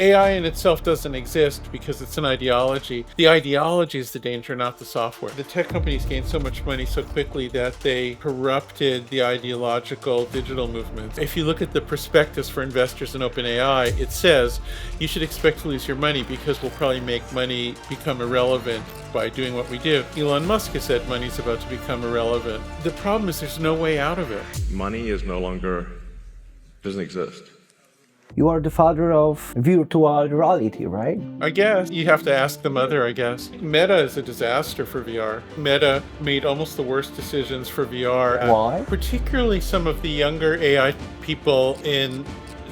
AI in itself doesn't exist because it's an ideology. The ideology is the danger, not the software. The tech companies gained so much money so quickly that they corrupted the ideological digital movement. If you look at the prospectus for investors in OpenAI, it says you should expect to lose your money because we'll probably make money become irrelevant by doing what we do. Elon Musk has said money's about to become irrelevant. The problem is there's no way out of it. Money is no longer, doesn't exist. You are the father of virtual reality, right? I guess you have to ask the mother, I guess. Meta is a disaster for VR. Meta made almost the worst decisions for VR. Why? Particularly some of the younger AI people in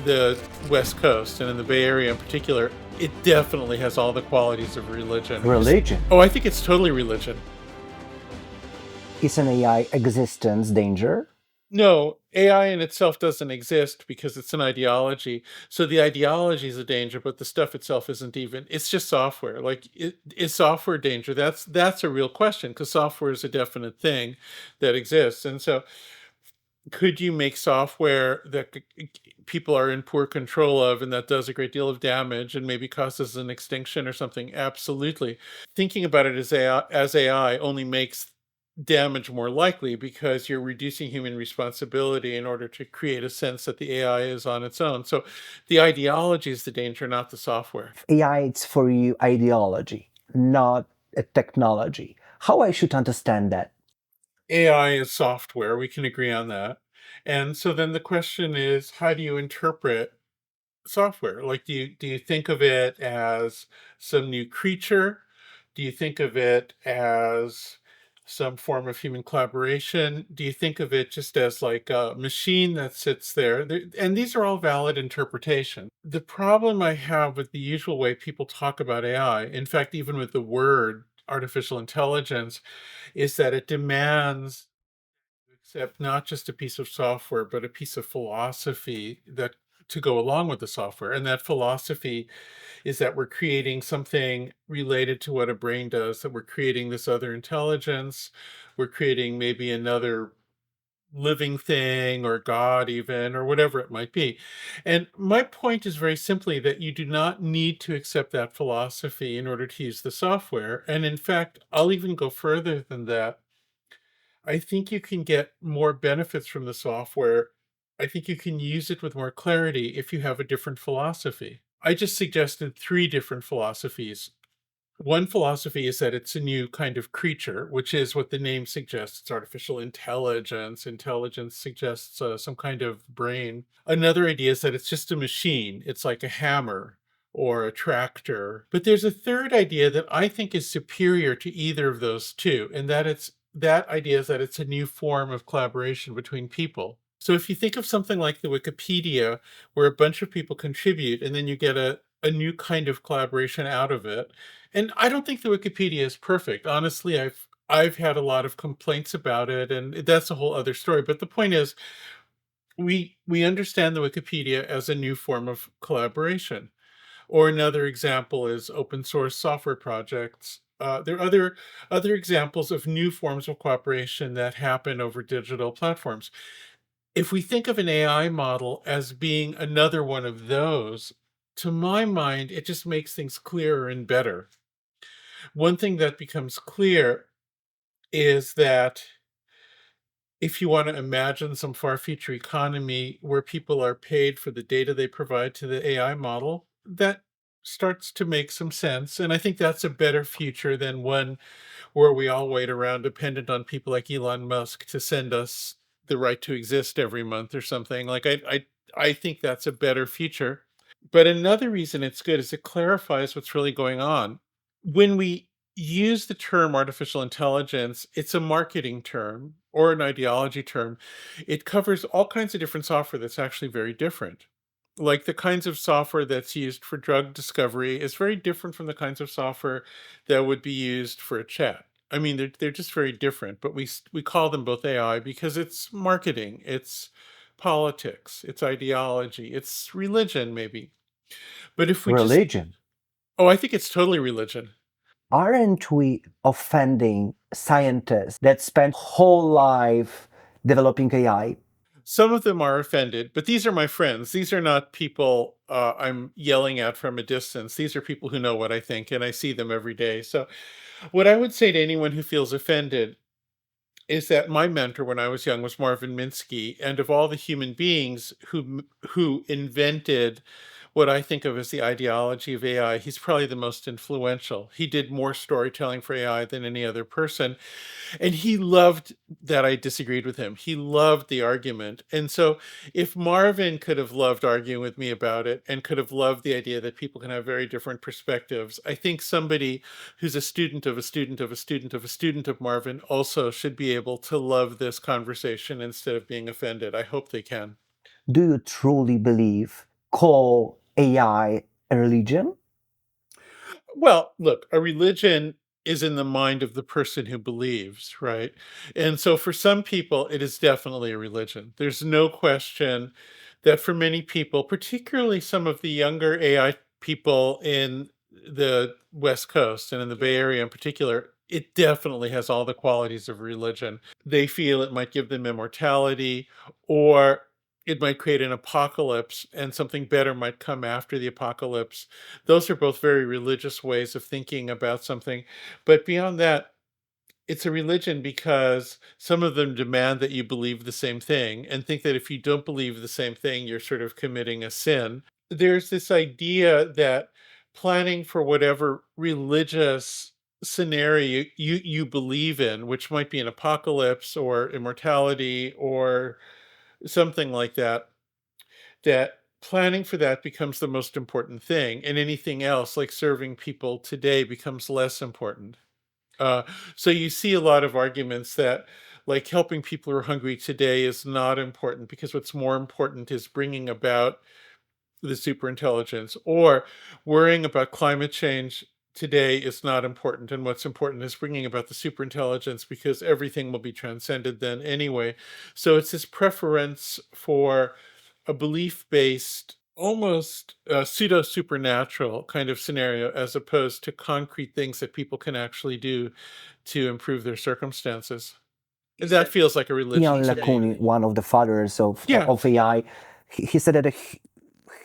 the West Coast and in the Bay Area in particular. It definitely has all the qualities of religion. Religion. Oh, I think it's totally religion. Is an AI existence danger? No, AI in itself doesn't exist because it's an ideology. So the ideology is a danger, but the stuff itself isn't even. It's just software. Like, is software danger? That's a real question because software is a definite thing that exists. And so, could you make software that people are in poor control of and that does a great deal of damage and maybe causes an extinction or something? Absolutely. Thinking about it as AI only makes damage more likely because you're reducing human responsibility in order to create a sense that the AI is on its own. So the ideology is the danger, not the software. AI is for you ideology, not a technology. How I should understand that? AI is software. We can agree on that. And so then the question is, how do you interpret software? Like, do you think of it as some new creature? Do you think of it as some form of human collaboration? Do you think of it just as like a machine that sits there? And these are all valid interpretations. The problem I have with the usual way people talk about AI, in fact, even with the word artificial intelligence, is that it demands accept not just a piece of software, but a piece of philosophy that to go along with the software. And that philosophy is that we're creating something related to what a brain does, that we're creating this other intelligence, we're creating maybe another living thing or God, even, or whatever it might be. And my point is very simply that you do not need to accept that philosophy in order to use the software. And in fact, I'll even go further than that. I think you can get more benefits from the software. I think you can use it with more clarity if you have a different philosophy. I just suggested three different philosophies. One philosophy is that it's a new kind of creature, which is what the name suggests. It's artificial intelligence. Intelligence suggests some kind of brain. Another idea is that it's just a machine. It's like a hammer or a tractor. But there's a third idea that I think is superior to either of those two, and that idea is that it's a new form of collaboration between people. So if you think of something like the Wikipedia, where a bunch of people contribute and then you get a new kind of collaboration out of it. And I don't think the Wikipedia is perfect. Honestly, I've had a lot of complaints about it, and that's a whole other story. But the point is, we understand the Wikipedia as a new form of collaboration. Or another example is open source software projects. There are other examples of new forms of cooperation that happen over digital platforms. If we think of an AI model as being another one of those, to my mind, it just makes things clearer and better. One thing that becomes clear is that if you want to imagine some far future economy where people are paid for the data they provide to the AI model, that starts to make some sense. And I think that's a better future than one where we all wait around dependent on people like Elon Musk to send us the right to exist every month or something. Like I think that's a better future. But another reason it's good is it clarifies what's really going on. When we use the term artificial intelligence, it's a marketing term or an ideology term. It covers all kinds of different software that's actually very different. Like the kinds of software that's used for drug discovery is very different from the kinds of software that would be used for a chat. I mean, they're just very different, but we call them both AI because it's marketing, it's politics, it's ideology, it's religion, maybe. But if we just, Religion. oh, I think it's totally religion. Aren't we offending scientists that spend whole life developing AI? Some of them are offended, but these are my friends. These are not people I'm yelling at from a distance. These are people who know what I think, and I see them every day. So, what I would say to anyone who feels offended is that my mentor when I was young was Marvin Minsky, and of all the human beings who invented what I think of as the ideology of AI, he's probably the most influential. He did more storytelling for AI than any other person, and he loved that I disagreed with him. He loved the argument. And so if Marvin could have loved arguing with me about it and could have loved the idea that people can have very different perspectives, I think somebody who's a student of a student of a student of a student of Marvin also should be able to love this conversation instead of being offended. I hope they can. Do you truly believe call AI a religion? Well, look, a religion is in the mind of the person who believes, right? And so for some people, it is definitely a religion. There's no question that for many people, particularly some of the younger AI people in the West Coast and in the Bay Area in particular, it definitely has all the qualities of religion. They feel it might give them immortality, or it might create an apocalypse and something better might come after the apocalypse. Those are both very religious ways of thinking about something. But beyond that, it's a religion because some of them demand that you believe the same thing and think that if you don't believe the same thing, you're sort of committing a sin. There's this idea that planning for whatever religious scenario you believe in, which might be an apocalypse or immortality or something like that, that planning for that becomes the most important thing, and anything else, like serving people today, becomes less important. Uh, so you see a lot of arguments that, like, helping people who are hungry today is not important because what's more important is bringing about the superintelligence, or worrying about climate change today is not important, and what's important is bringing about the superintelligence because everything will be transcended then anyway. So it's this preference for a belief-based, almost pseudo supernatural kind of scenario, as opposed to concrete things that people can actually do to improve their circumstances. And that feels like a religion Ian to me. LeCun, one of the fathers Yeah. of AI, he said that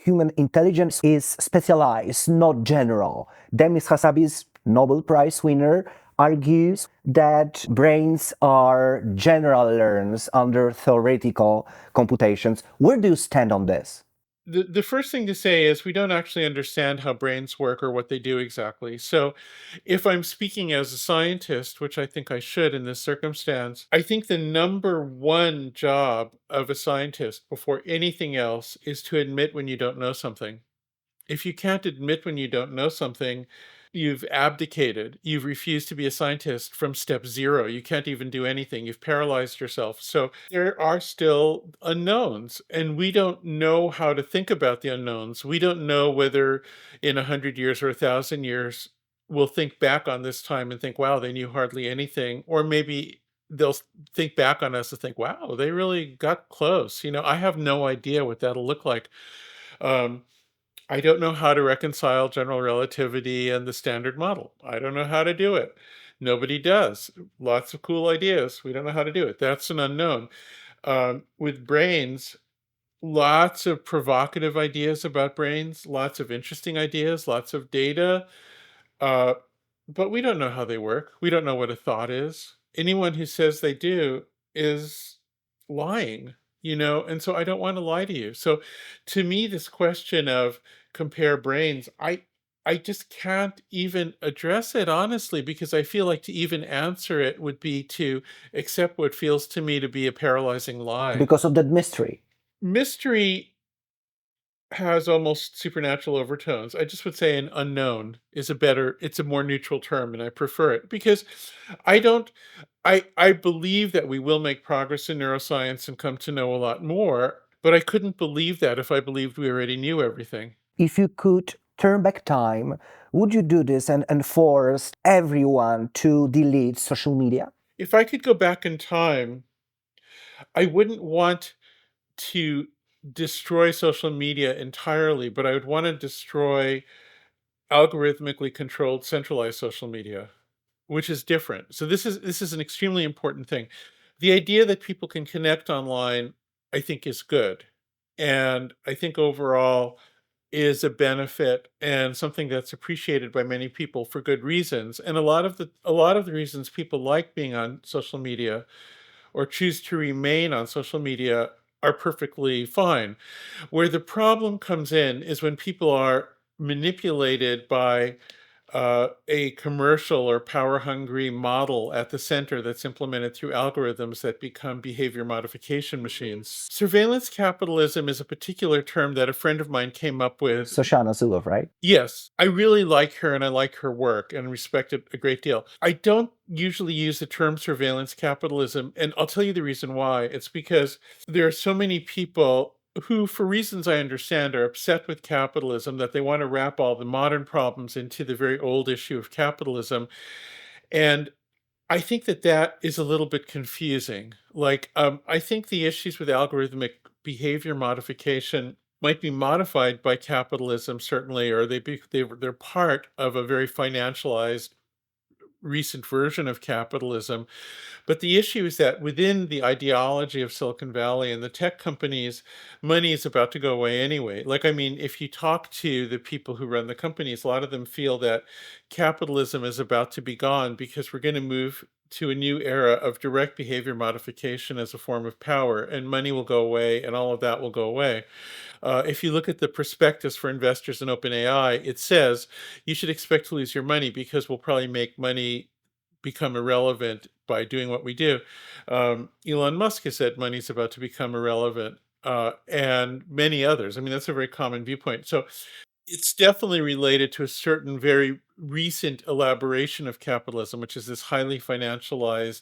human intelligence is specialized, not general. Demis Hassabis, Nobel Prize winner, argues that brains are general learns under theoretical computations. Where do you stand on this? The first thing to say is we don't actually understand how brains work or what they do exactly. So, if I'm speaking as a scientist, which I think I should in this circumstance, I think the number one job of a scientist before anything else is to admit when you don't know something. If you can't admit when you don't know something, you've abdicated. You've refused to be a scientist from step zero. You can't even do anything. You've paralyzed yourself. So there are still unknowns, and we don't know how to think about the unknowns. We don't know whether in 100 years or 1,000 years we'll think back on this time and think, wow, they knew hardly anything. Or maybe they'll think back on us and think, wow, they really got close. I have no idea what that'll look like. Um, I don't know how to reconcile general relativity and the standard model. I don't know how to do it. Nobody does. Lots of cool ideas. We don't know how to do it. That's an unknown. With brains, lots of provocative ideas about brains, lots of interesting ideas, lots of data. Uh, but we don't know how they work. We don't know what a thought is. Anyone who says they do is lying. And so I don't want to lie to you. So to me, this question of compare brains, I just can't even address it honestly because I feel like to even answer it would be to accept what feels to me to be a paralyzing lie. Because of that mystery. Mystery has almost supernatural overtones. I just would say an unknown is it's a more neutral term, and I prefer it because I don't I believe that we will make progress in neuroscience and come to know a lot more, but I couldn't believe that if I believed we already knew everything. If you could turn back time, would you do this and force everyone to delete social media? If I could go back in time, I wouldn't want to destroy social media entirely, but I would want to destroy algorithmically controlled centralized social media, which is different. So this is an extremely important thing. The idea that people can connect online I think is good. And I think overall is a benefit and something that's appreciated by many people for good reasons. And a lot of the reasons people like being on social media or choose to remain on social media are perfectly fine. Where the problem comes in is when people are manipulated by a commercial or power hungry model at the center that's implemented through algorithms that become behavior modification machines. Surveillance capitalism is a particular term that a friend of mine came up with. Shoshana Zuboff, right? Yes, I really like her and I like her work and respect it a great deal. I don't usually use the term surveillance capitalism, and I'll tell you the reason why. It's because there are so many people who, for reasons I understand, are upset with capitalism that they want to wrap all the modern problems into the very old issue of capitalism. And I think that that is a little bit confusing. Like, I think the issues with algorithmic behavior modification might be modified by capitalism, certainly, or they're part of a very financialized recent version of capitalism. But the issue is that within the ideology of Silicon Valley and the tech companies, money is about to go away anyway. Like, I mean, if you talk to the people who run the companies, a lot of them feel that capitalism is about to be gone because we're going to move to a new era of direct behavior modification as a form of power, and money will go away and all of that will go away. If you look at the prospectus for investors in OpenAI, it says you should expect to lose your money because we'll probably make money become irrelevant by doing what we do. Elon Musk has said money's about to become irrelevant, and many others. I mean, that's a very common viewpoint. So it's definitely related to a certain very recent elaboration of capitalism, which is this highly financialized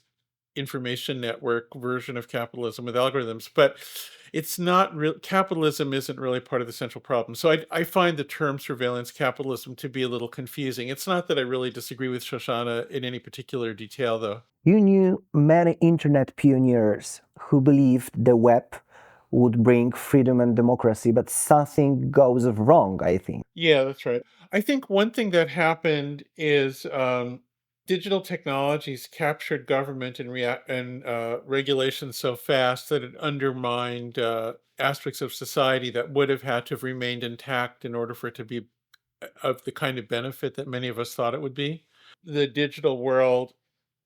information network version of capitalism with algorithms. But it's not real. Capitalism isn't really part of the central problem. So I find the term surveillance capitalism to be a little confusing. It's not that I really disagree with Shoshana in any particular detail, though. You knew many internet pioneers who believed the web would bring freedom and democracy, but something goes wrong, I think. Yeah, that's right. I think one thing that happened is digital technologies captured government and regulations so fast that it undermined aspects of society that would have had to have remained intact in order for it to be of the kind of benefit that many of us thought it would be. The digital world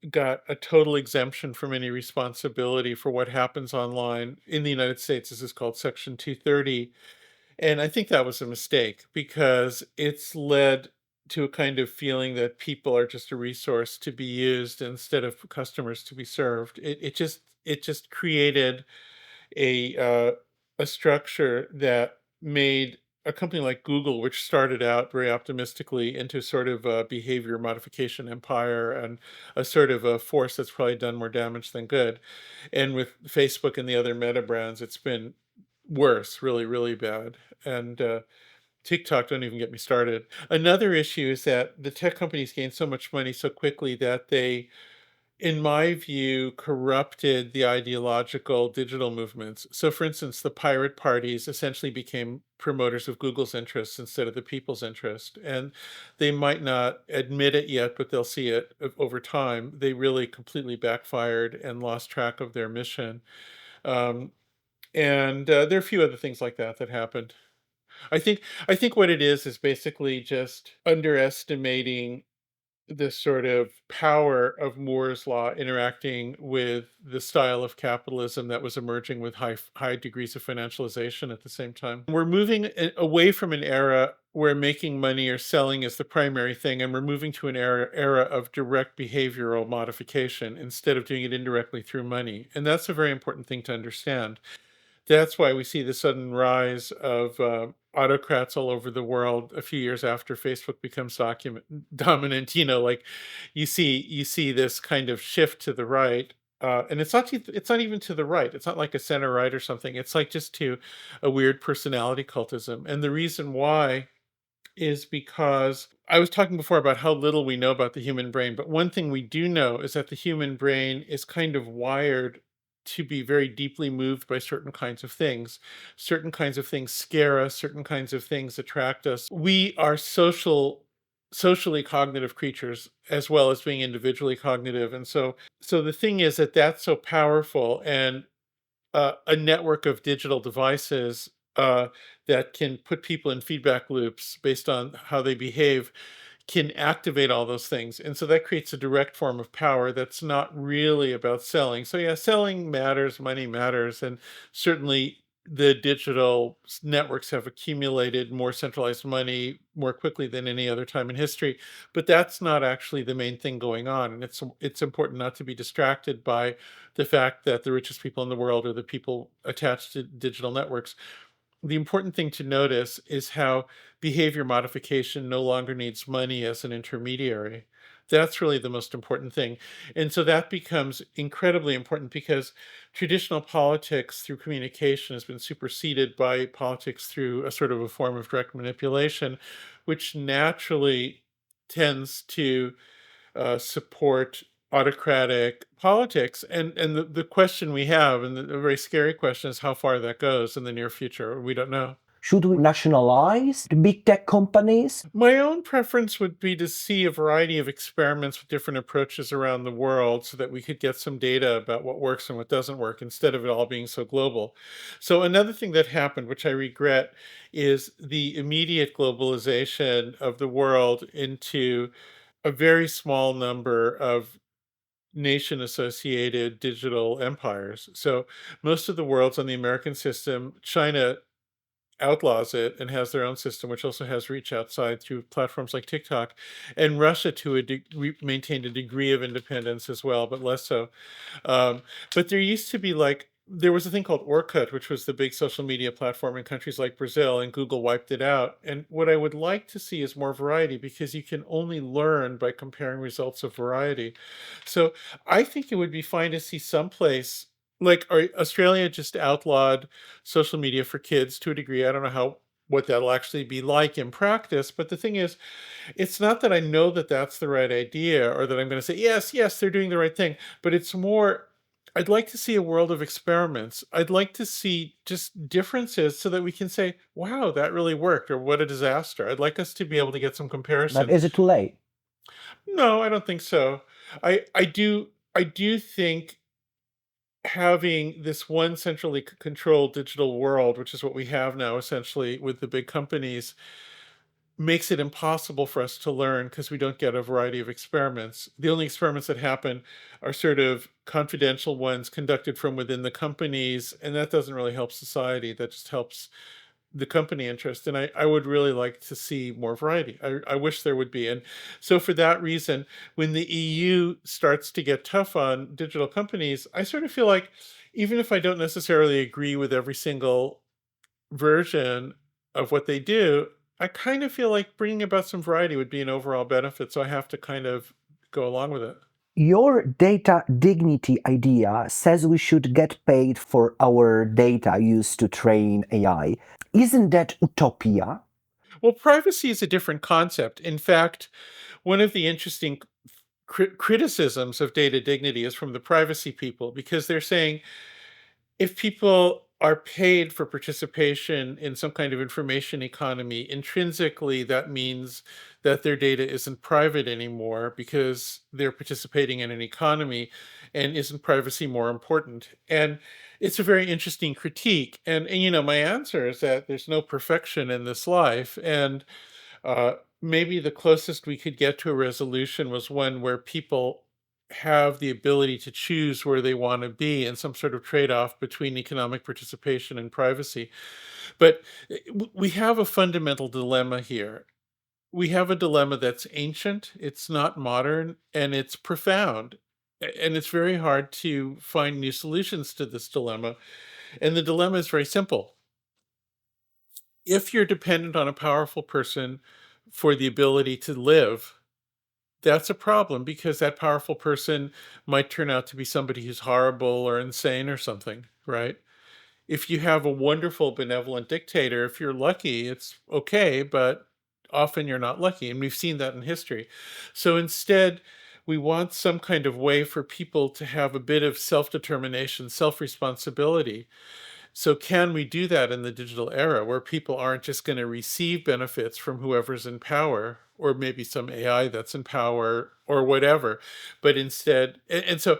got a total exemption from any responsibility for what happens online. In the United States, this is called Section 230. And I think that was a mistake because it's led to a kind of feeling that people are just a resource to be used instead of customers to be served. It just created a uh, a structure that made a company like Google, which started out very optimistically, into sort of a behavior modification empire and a sort of a force that's probably done more damage than good. And with Facebook and the other meta brands, it's been worse, really, really bad. And TikTok, don't even get me started. Another issue is that the tech companies gained so much money so quickly that they, in my view, corrupted the ideological digital movements. So, for instance, the pirate parties essentially became promoters of Google's interests instead of the people's interest. And they might not admit it yet, but they'll see it over time. They really completely backfired and lost track of their mission. Um, and there are a few other things like that that happened. I think what it is basically just underestimating the sort of power of Moore's law interacting with the style of capitalism that was emerging with high degrees of financialization at the same time. We're moving away from an era where making money or selling is the primary thing, and we're moving to an era of direct behavioral modification instead of doing it indirectly through money. And that's a very important thing to understand. That's why we see the sudden rise of autocrats all over the world a few years after Facebook becomes dominant. Like you see this kind of shift to the right, and it's not even to the right. It's not like a center right or something. It's like just to a weird personality cultism, and the reason why is because I was talking before about how little we know about the human brain, but one thing we do know is that the human brain is kind of wired to be very deeply moved by certain kinds of things. Certain kinds of things scare us, certain kinds of things attract us. We are socially cognitive creatures as well as being individually cognitive. And so the thing is that that's so powerful, and a network of digital devices that can put people in feedback loops based on how they behave can activate all those things. And so that creates a direct form of power that's not really about selling. So, yeah, selling matters, money matters, and certainly the digital networks have accumulated more centralized money more quickly than any other time in history. But that's not actually the main thing going on. And it's important not to be distracted by the fact that the richest people in the world are the people attached to digital networks. The important thing to notice is how behavior modification no longer needs money as an intermediary. That's really the most important thing. And so that becomes incredibly important because traditional politics through communication has been superseded by politics through a sort of a form of direct manipulation, which naturally tends to support autocratic politics. And the question we have, and the very scary question, is how far that goes in the near future. We don't know. Should we nationalize the big tech companies? My own preference would be to see a variety of experiments with different approaches around the world so that we could get some data about what works and what doesn't work instead of it all being so global. So, another thing that happened, which I regret, is the immediate globalization of the world into a very small number of nation associated digital empires. So most of the world's on the American system. China outlaws it and has their own system, which also has reach outside through platforms like TikTok. And Russia, to a maintained a degree of independence as well, but less so. But there used to be there was a thing called Orkut, which was the big social media platform in countries like Brazil, and Google wiped it out. And what I would like to see is more variety because you can only learn by comparing results of variety. So I think it would be fine to see someplace like Australia just outlawed social media for kids to a degree. I don't know what that'll actually be like in practice, but the thing is, it's not that I know that that's the right idea or that I'm going to say yes, yes, they're doing the right thing, but it's more I'd like to see a world of experiments. I'd like to see just differences so that we can say, wow, that really worked, or what a disaster. I'd like us to be able to get some But comparison. is it too late? No, I don't think so. I do think having this one centrally controlled digital world, which is what we have now essentially with the big companies, makes it impossible for us to learn because we don't get a variety of experiments. The only experiments that happen are sort of confidential ones conducted from within the companies, and that doesn't really help society. That just helps the company interest. And I would really like to see more variety. I wish there would be. And so, for that reason, when the EU starts to get tough on digital companies, I sort of feel like even if I don't necessarily agree with every single version of what they do, I kind of feel like bringing about some variety would be an overall benefit. So I have to kind of go along with it. Your data dignity idea says we should get paid for our data used to train AI. Isn't that utopia? Well, privacy is a different concept. In fact, one of the interesting criticisms of data dignity is from the privacy people because they're saying if people are paid for participation in some kind of information economy, intrinsically that means that their data isn't private anymore because they're participating in an economy, and isn't privacy more important? And it's a very interesting critique. And my answer is that there's no perfection in this life. And maybe the closest we could get to a resolution was one where people have the ability to choose where they want to be and some sort of trade-off between economic participation and privacy. But we have a fundamental dilemma here. We have a dilemma that's ancient, it's not modern, and it's profound. And it's very hard to find new solutions to this dilemma. And the dilemma is very simple. If you're dependent on a powerful person for the ability to live, that's a problem because that powerful person might turn out to be somebody who's horrible or insane or something, right? If you have a wonderful, benevolent dictator, if you're lucky, it's okay, but often you're not lucky. And we've seen that in history. So instead, we want some kind of way for people to have a bit of self determination, self responsibility. So, can we do that in the digital era where people aren't just going to receive benefits from whoever's in power, or maybe some AI that's in power or whatever, but instead, and so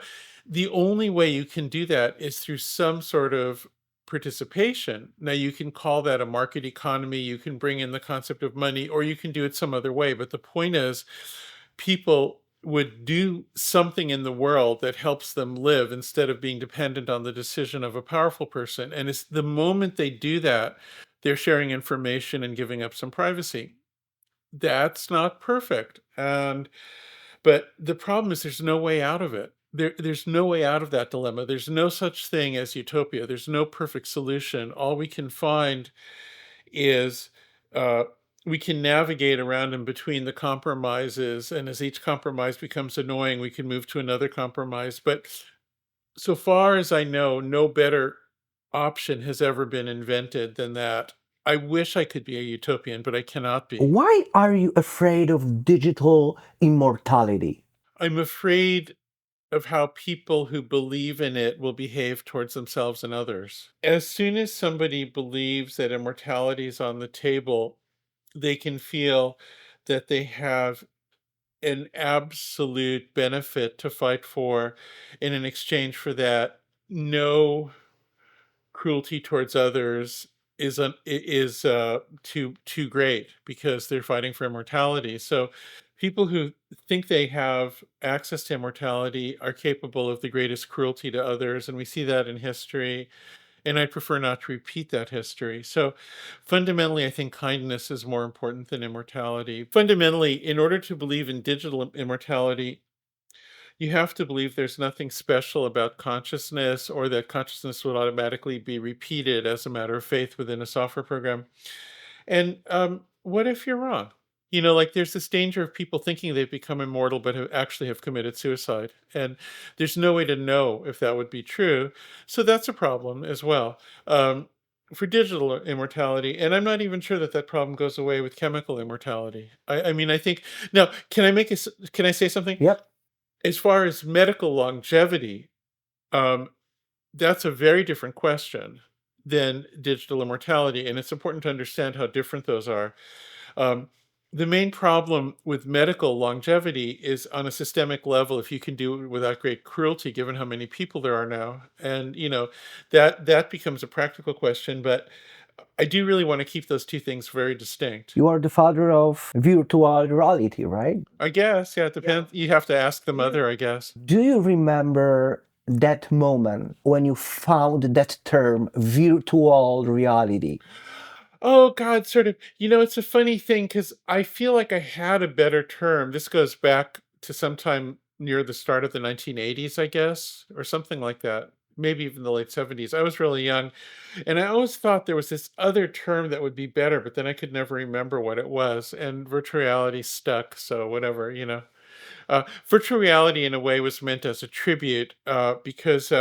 The only way you can do that is through some sort of participation. Now, you can call that a market economy, you can bring in the concept of money, or you can do it some other way. But the point is, people would do something in the world that helps them live instead of being dependent on the decision of a powerful person. And it's the moment they do that, they're sharing information and giving up some privacy. That's not perfect. But the problem is there's no way out of it. There's no way out of that dilemma. There's no such thing as utopia. There's no perfect solution. All we can find is uh, we can navigate around in between the compromises, and as each compromise becomes annoying, we can move to another compromise. But so far as I know, no better option has ever been invented than that. I wish I could be a utopian, but I cannot be. Why are you afraid of digital immortality? I'm afraid of how people who believe in it will behave towards themselves and others. As soon as somebody believes that immortality is on the table, they can feel that they have an absolute benefit to fight for, and in exchange for that, no cruelty towards others is too great because they're fighting for immortality. So people who think they have access to immortality are capable of the greatest cruelty to others, and we see that in history, and I prefer not to repeat that history. So fundamentally, I think kindness is more important than immortality. Fundamentally, in order to believe in digital immortality, you have to believe there's nothing special about consciousness, or that consciousness would automatically be repeated as a matter of faith within a software program. And what if you're wrong? Like, there's this danger of people thinking they've become immortal but actually have committed suicide. And there's no way to know if that would be true. So that's a problem as well. For digital immortality, and I'm not even sure that that problem goes away with chemical immortality. I mean, I think now, can I say something? Yep. As far as medical longevity, um, that's a very different question than digital immortality, and it's important to understand how different those are. Um, the main problem with medical longevity is on a systemic level, if you can do it without great cruelty, given how many people there are now. And that becomes a practical question, but I do really want to keep those two things very distinct. You are the father of virtual reality, right? I guess, yeah, it depends. You have to ask the mother, I guess. Do you remember that moment when you found that term, virtual reality? Oh God, sort of. It's a funny thing because I feel like I had a better term. This goes back to sometime near the start of the 1980s, I guess, or something like that. Maybe even the late 70s. I was really young, and I always thought there was this other term that would be better, but then I could never remember what it was. And virtual reality stuck, so whatever. Virtual reality, in a way, was meant as a tribute because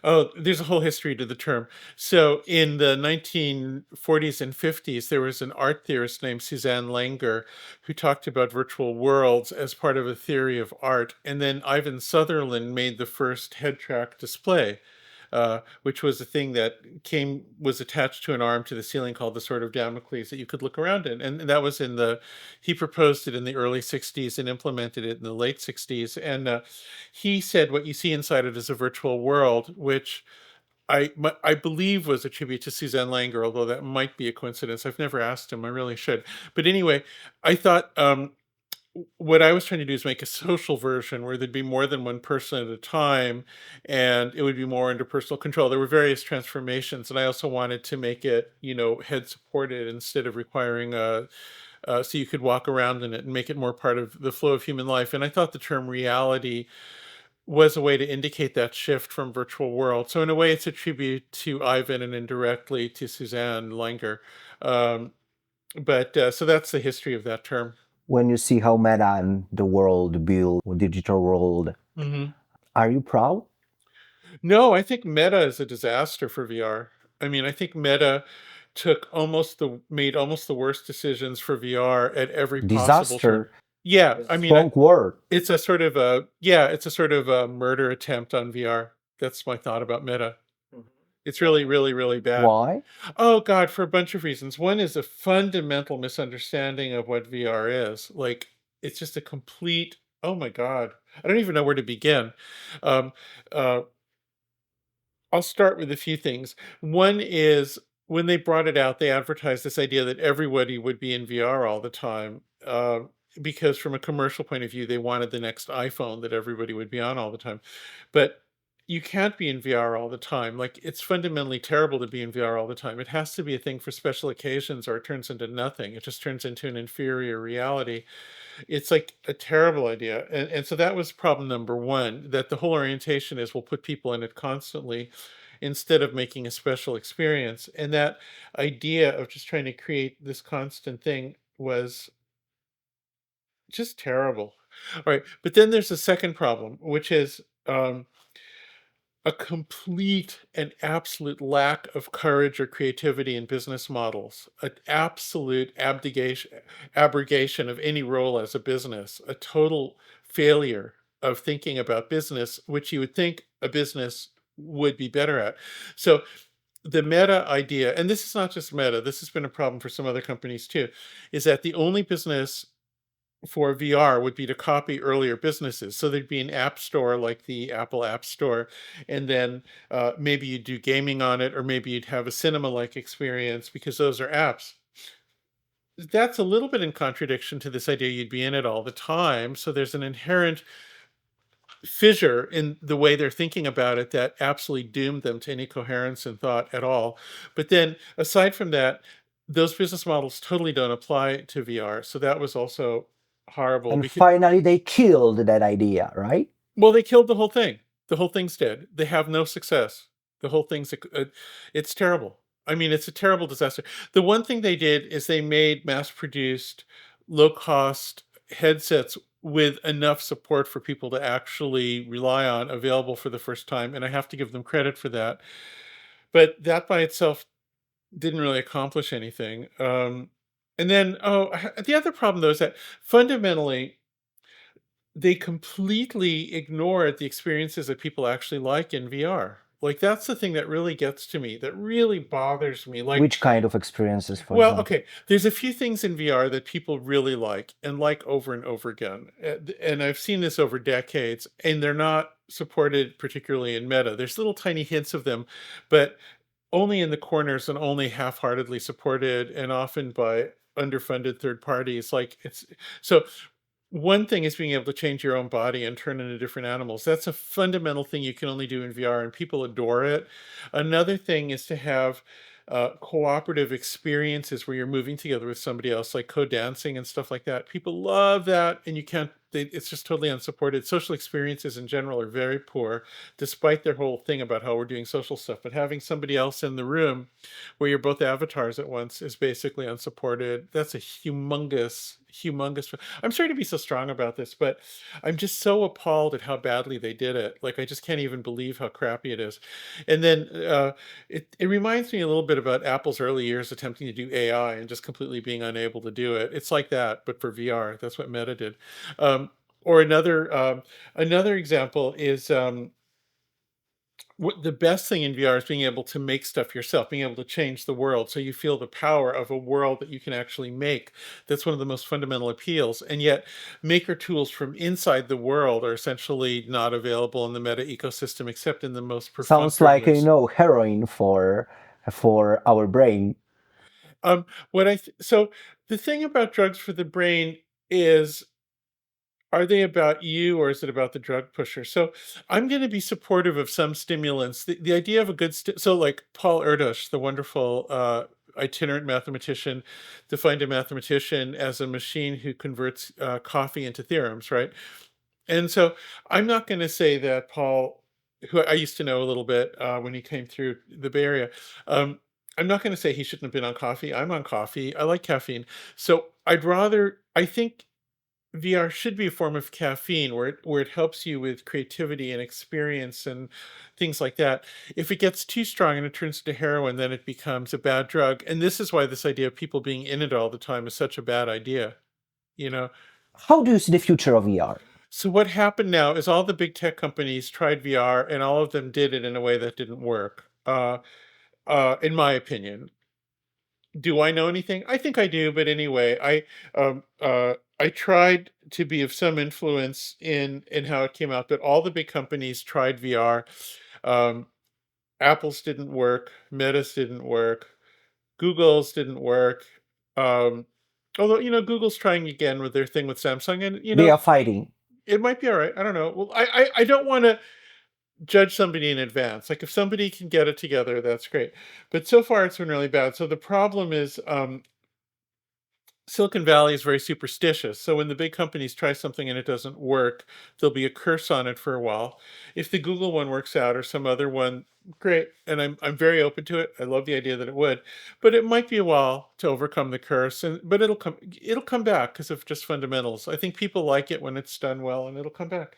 oh, there's a whole history to the term. So in the 1940s and 50s, there was an art theorist named Suzanne Langer who talked about virtual worlds as part of a theory of art. And then Ivan Sutherland made the first head track display, which was a thing that was attached to an arm to the ceiling called the Sword of Damocles that you could look around in. And that was he proposed it in the early 60s and implemented it in the late 60s. And he said what you see inside it is a virtual world, which I believe was a tribute to Suzanne Langer, although that might be a coincidence. I've never asked him. I really should. But anyway, I thought what I was trying to do is make a social version where there'd be more than one person at a time, and it would be more interpersonal control. There were various transformations, and I also wanted to make it, head supported instead of requiring so you could walk around in it and make it more part of the flow of human life. And I thought the term reality was a way to indicate that shift from virtual world. So in a way, it's a tribute to Ivan and indirectly to Suzanne Langer. But so that's the history of that term. When you see how Meta and the world build a digital world, are you proud? No, I think Meta is a disaster for VR. I mean, I think Meta made almost the worst decisions for VR at every possible turn. Disaster. Yeah, I mean, Strong word. it's a sort of a murder attempt on VR. That's my thought about Meta. It's really, really, really bad. Why? Oh God, for a bunch of reasons. One is a fundamental misunderstanding of what VR is. Like, it's just a complete Oh my god. I don't even know where to begin. Um, uh, I'll start with a few things. One is when they brought it out, they advertised this idea that everybody would be in VR all the time. Because from a commercial point of view, they wanted the next iPhone that everybody would be on all the time. But you can't be in VR all the time. Like, it's fundamentally terrible to be in VR all the time. It has to be a thing for special occasions or it turns into nothing. It just turns into an inferior reality. It's like a terrible idea. And so that was problem number one, that the whole orientation is we'll put people in it constantly instead of making a special experience. And that idea of just trying to create this constant thing was just terrible. All right. But then there's a second problem, which is a complete and absolute lack of courage or creativity in business models, an absolute abrogation of any role as a business, a total failure of thinking about business, which you would think a business would be better at. So the meta idea, and this is not just meta, this has been a problem for some other companies too, is that the only business for VR would be to copy earlier businesses. So there'd be an app store like the Apple App Store, and then maybe you'd do gaming on it, or maybe you'd have a cinema-like experience because those are apps. That's a little bit in contradiction to this idea you'd be in it all the time. So there's an inherent fissure in the way they're thinking about it that absolutely doomed them to any coherence in thought at all. But then, aside from that, those business models totally don't apply to VR. So that was also horrible And because, finally, they killed that idea, right? well, they killed the whole thing. The whole thing's dead. They have no success. The whole thing's it's terrible. I mean, it's a terrible disaster. The one thing they did is they made mass-produced, low-cost headsets with enough support for people to actually rely on, available for the first time, and I have to give them credit for that. But that by itself didn't really accomplish anything. And then, the other problem though is that fundamentally they completely ignored the experiences that people actually like in VR. Like, that's the thing that really gets to me, that really bothers me. Like, Which kind of experiences, for well, example? okay, there's a few things in VR that people really like and like over and over again. And I've seen this over decades, and they're not supported particularly in meta. There's little tiny hints of them, but only in the corners and only half-heartedly supported and often by underfunded third parties. Like, it's so one thing is being able to change your own body and turn into different animals. That's a fundamental thing you can only do in VR, and people adore it. Another thing is to have cooperative experiences where you're moving together with somebody else, like co-dancing and stuff like that. People love that, and you can't. It's just totally unsupported. Social experiences in general are very poor, despite their whole thing about how we're doing social stuff. But having somebody else in the room where you're both avatars at once is basically unsupported. That's a humongous. I'm sorry to be so strong about this, but I'm just so appalled at how badly they did it. Like, I just can't even believe how crappy it is. And then it reminds me a little bit about Apple's early years attempting to do AI and just completely being unable to do it. It's like that, but for VR. That's what Meta did. Or another example is what the best thing in VR is being able to make stuff yourself, being able to change the world so you feel the power of a world that you can actually make. That's one of the most fundamental appeals. And yet maker tools from inside the world are essentially not available in the meta ecosystem except in the most Sounds perfunctory like, use. heroin for our brain. So the thing about drugs for the brain is, are they about you or is it about the drug pusher? So I'm going to be supportive of some stimulants. The idea of a good, so like Paul Erdős, the wonderful itinerant mathematician, defined a mathematician as a machine who converts coffee into theorems, right? And so I'm not going to say that Paul, who I used to know a little bit when he came through the Bay Area, I'm not going to say he shouldn't have been on coffee. I'm on coffee. I like caffeine. So I think VR should be a form of caffeine where it helps you with creativity and experience and things like that. If it gets too strong and it turns into heroin, then it becomes a bad drug. And this is why this idea of people being in it all the time is such a bad idea, you know? How do you see the future of VR? So what happened now is all the big tech companies tried VR and all of them did it in a way that didn't work. In my opinion. Do I know anything? I think I do, but anyway, I tried to be of some influence in how it came out, but all the big companies tried VR. Um, Apple's didn't work, Meta's didn't work, Google's didn't work. Um, Although, Google's trying again with their thing with Samsung, and They are fighting. it might be all right. I don't know. Well, I don't want to judge somebody in advance. Like if somebody can get it together, that's great. But so far, it's been really bad. So the problem is, Silicon Valley is very superstitious. So when the big companies try something and it doesn't work, there'll be a curse on it for a while. If the Google one works out or some other one, great. And I'm very open to it. I love the idea that it would, but it might be a while to overcome the curse. But it'll come back because of just fundamentals. I think people like it when it's done well, and it'll come back.